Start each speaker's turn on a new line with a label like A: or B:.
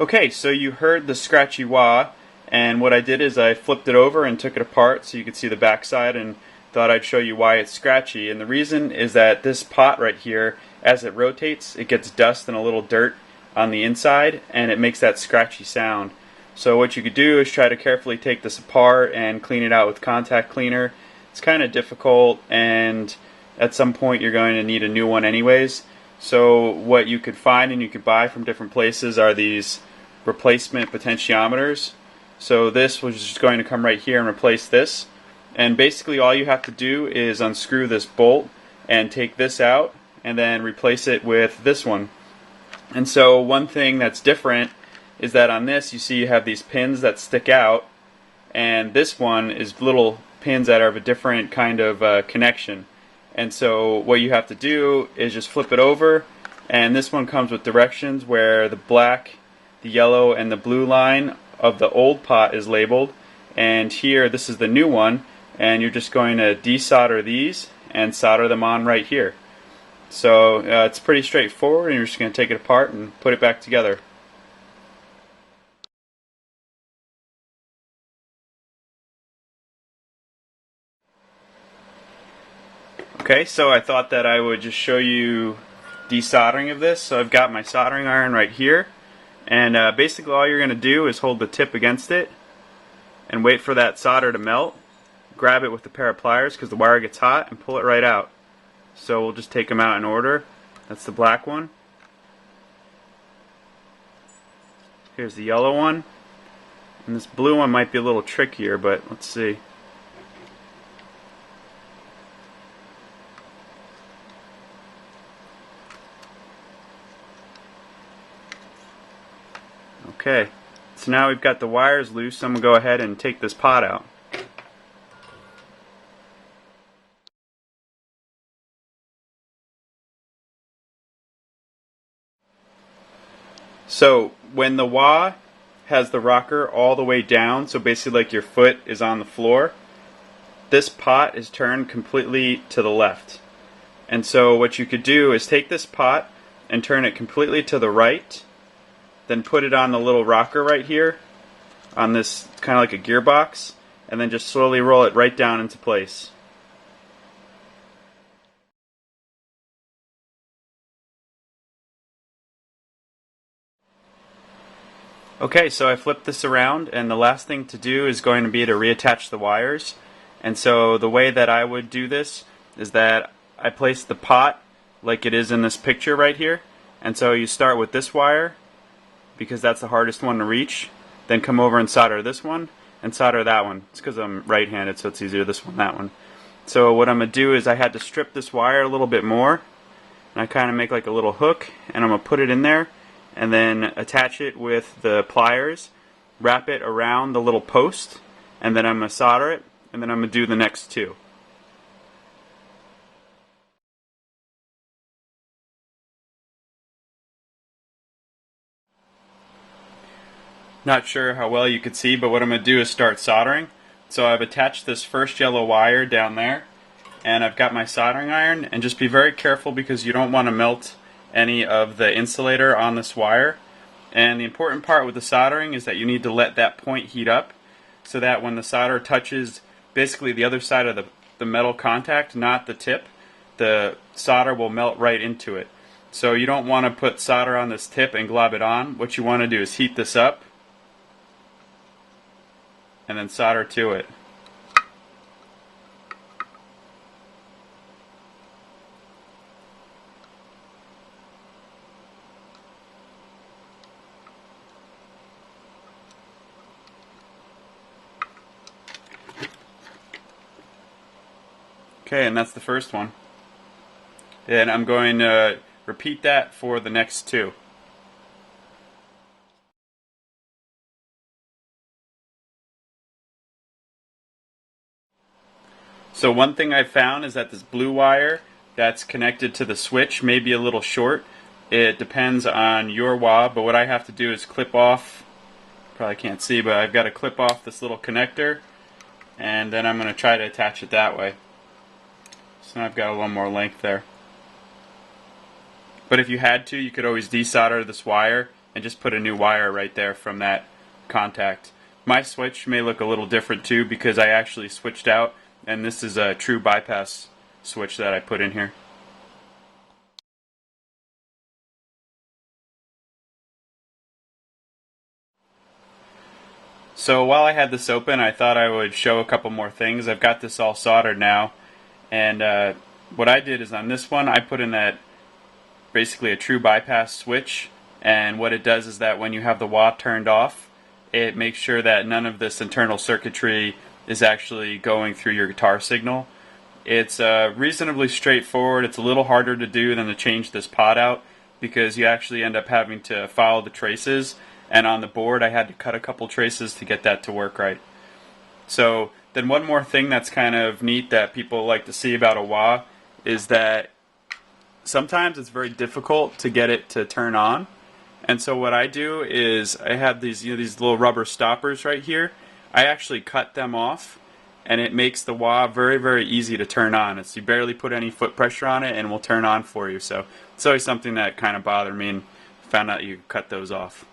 A: Okay, so you heard the scratchy wah, and what I did is I flipped it over and took it apart so you could see the backside, and thought I'd show you why it's scratchy. And the reason is that this pot right here, as it rotates, it gets dust and a little dirt on the inside, and it makes that scratchy sound. So what you could do is try to carefully take this apart and clean it out with contact cleaner. It's kind of difficult, and at some point you're going to need a new one anyways. So what you could find and you could buy from different places are these replacement potentiometers. So this was just going to come right here and replace this. And basically all you have to do is unscrew this bolt and take this out and then replace it with this one. And so one thing that's different is that on this you see you have these pins that stick out, and this one is little pins that are of a different kind of connection. And so what you have to do is just flip it over, and this one comes with directions where the black, the yellow, and the blue line of the old pot is labeled, and here this is the new one, and you're just going to desolder these and solder them on right here. So it's pretty straightforward, and you're just going to take it apart and put it back together. Okay, so I thought that I would just show you desoldering of this. So I've got my soldering iron right here, and basically all you're going to do is hold the tip against it and wait for that solder to melt. Grab it with a pair of pliers because the wire gets hot, and pull it right out. So we'll just take them out in order. That's the black one. Here's the yellow one. And this blue one might be a little trickier, but let's see. Okay, so now we've got the wires loose, so I'm going to go ahead and take this pot out. So when the wah has the rocker all the way down, so basically like your foot is on the floor, this pot is turned completely to the left. And so what you could do is take this pot and turn it completely to the right, then put it on the little rocker right here, on this kind of like a gearbox, and then just slowly roll it right down into place. Okay, so I flipped this around, and the last thing to do is going to be to reattach the wires. And so the way that I would do this is that I place the pot like it is in this picture right here. And so you start with this wire, because that's the hardest one to reach, then come over and solder this one and solder that one. It's because I'm right-handed, so it's easier, this one, that one. So what I'm going to do is I had to strip this wire a little bit more, and I kind of make like a little hook, and I'm going to put it in there and then attach it with the pliers, wrap it around the little post, and then I'm going to solder it, and then I'm going to do the next two. Not sure how well you could see, but what I'm going to do is start soldering. So I've attached this first yellow wire down there, and I've got my soldering iron, and just be very careful because you don't want to melt any of the insulator on this wire. And the important part with the soldering is that you need to let that point heat up so that when the solder touches basically the other side of the metal contact, not the tip, the solder will melt right into it. So you don't want to put solder on this tip and glob it on. What you want to do is heat this up and then solder to it. Okay, and that's the first one. And I'm going to repeat that for the next two. So one thing I've found is that this blue wire that's connected to the switch may be a little short. It depends on your wah, but what I have to do is clip off, probably can't see, but I've got to clip off this little connector, and then I'm going to try to attach it that way. So now I've got a little more length there. But if you had to, you could always desolder this wire and just put a new wire right there from that contact. My switch may look a little different too because I actually switched out, and this is a true bypass switch that I put in here. So while I had this open, I thought I would show a couple more things. I've got this all soldered now, and what I did is on this one I put in that basically a true bypass switch, and what it does is that when you have the wah turned off, it makes sure that none of this internal circuitry is actually going through your guitar signal. It's reasonably straightforward. It's a little harder to do than to change this pot out because you actually end up having to follow the traces, and on the board I had to cut a couple traces to get that to work right. So then one more thing that's kind of neat that people like to see about a wah is that sometimes it's very difficult to get it to turn on. And so what I do is I have these these little rubber stoppers right here. I actually cut them off, and it makes the wah very easy to turn on. It's you barely put any foot pressure on it and it will turn on for you. So it's always something that kind of bothered me, and found out you could cut those off.